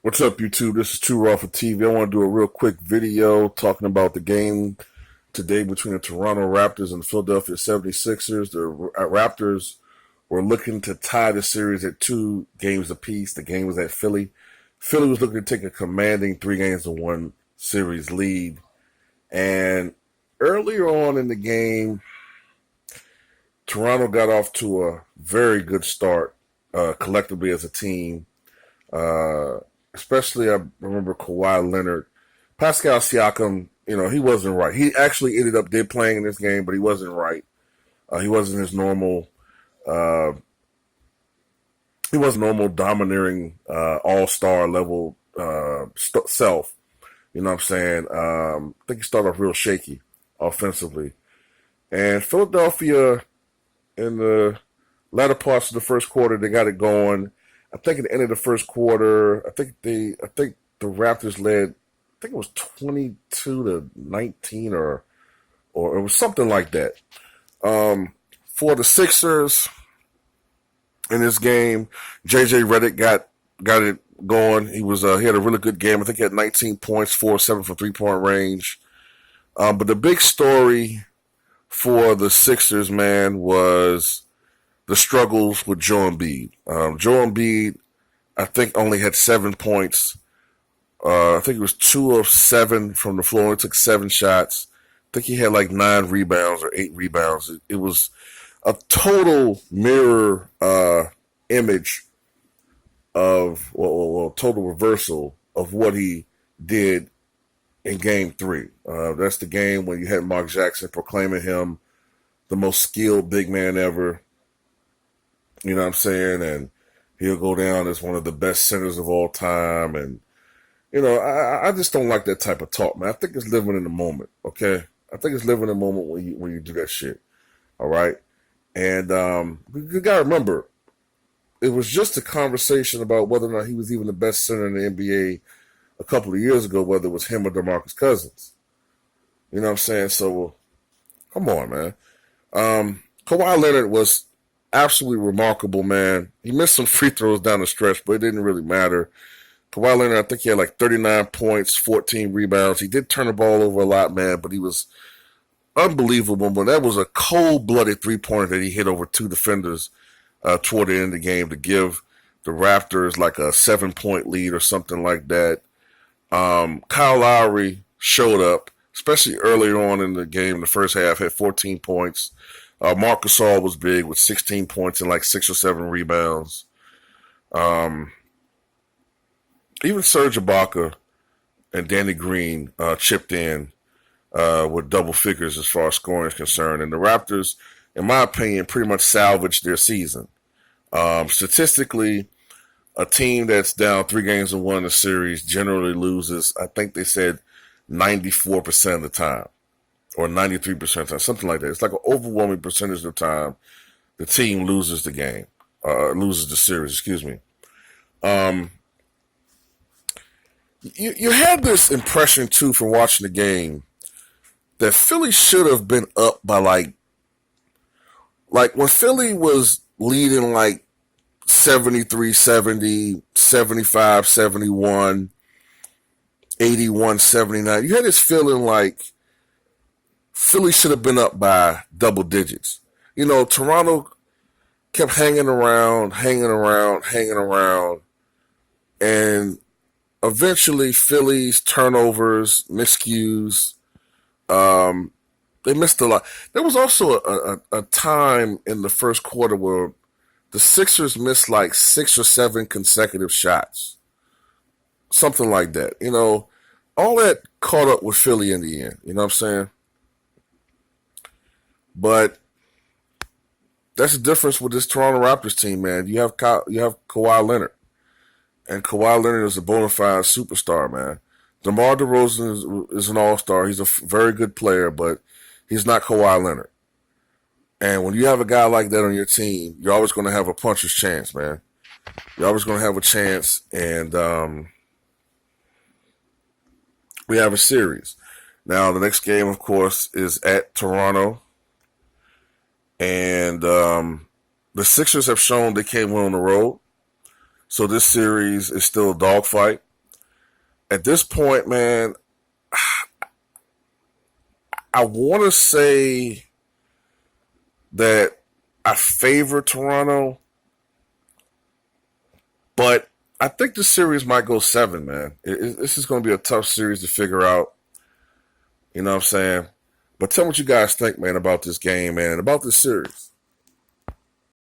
What's up, YouTube? This is Too Raw for TV. I want to do a real quick video talking about the game today between the Toronto Raptors and the Philadelphia 76ers. The Raptors were looking to tie the series at 2 games apiece. The game was at Philly. Philly was looking to take a commanding 3-1 series lead. And earlier on in the game, Toronto got off to a very good start collectively as a team. Especially, I remember Kawhi Leonard. Pascal Siakam, he wasn't right. He actually ended up playing in this game, but he wasn't right. He wasn't his normal. He wasn't normal domineering all-star level self. You know what I'm saying? I think he started off real shaky offensively. And Philadelphia, in the latter parts of the first quarter, they got it going. I think at the end of the first quarter, I think the Raptors led. I think it was 22-19 or it was something like that. For the Sixers in this game, JJ Redick got it going. He had a really good game. I think he had 19 points, 4-7 from 3-point range. But the big story for the Sixers, man, was the struggles with Joel Embiid. Joel Embiid, I think, only had 7 points. I think it was 2 of 7 from the floor. He took 7 shots. I think he had like 9 rebounds or 8 rebounds. It was a total mirror image of, total reversal of what he did in Game 3. That's the game when you had Mark Jackson proclaiming him the most skilled big man ever. You know what I'm saying? And he'll go down as one of the best centers of all time. And, I just don't like that type of talk, man. I think it's living in the moment, okay? I think it's living in the moment when you do that shit, all right? And you got to remember, it was just a conversation about whether or not he was even the best center in the NBA a couple of years ago, whether it was him or DeMarcus Cousins. You know what I'm saying? So, come on, man. Kawhi Leonard was absolutely remarkable, man. He missed some free throws down the stretch, but it didn't really matter. Kawhi Leonard, I think he had like 39 points, 14 rebounds. He did turn the ball over a lot, man, but he was unbelievable. But that was a cold-blooded three-pointer that he hit over 2 defenders toward the end of the game to give the Raptors like a 7-point lead or something like that. Kyle Lowry showed up, especially earlier on in the game, in the first half, had 14 points. Marc Gasol was big with 16 points and like 6 or 7 rebounds. Even Serge Ibaka and Danny Green chipped in with double figures as far as scoring is concerned. And the Raptors, in my opinion, pretty much salvaged their season. Statistically, a team that's down 3-1 in a series generally loses, I think they said 94% of the time. Or 93% of the time, something like that. It's like an overwhelming percentage of the time the team loses the game, loses the series, excuse me. You had this impression, too, from watching the game that Philly should have been up by like when Philly was leading like 73-70, 75-71, 81-79. You had this feeling like Philly should have been up by double digits. Toronto kept hanging around, and eventually Philly's turnovers, miscues, they missed a lot. There was also a time in the first quarter where the Sixers missed like 6 or 7 consecutive shots. Something like that. All that caught up with Philly in the end. You know what I'm saying? But that's the difference with this Toronto Raptors team, man. You have Kawhi Leonard. And Kawhi Leonard is a bona fide superstar, man. DeMar DeRozan is an all-star. He's a very good player, but he's not Kawhi Leonard. And when you have a guy like that on your team, you're always going to have a puncher's chance, man. You're always going to have a chance. And we have a series. Now, the next game, of course, is at Toronto. And the Sixers have shown they can't win on the road. So this series is still a dogfight. at this point, man, I want to say that I favor Toronto, but I think the series might go 7, man. This is going to be a tough series to figure out. You know what I'm saying? But tell me what you guys think, man, about this game, man, about this series.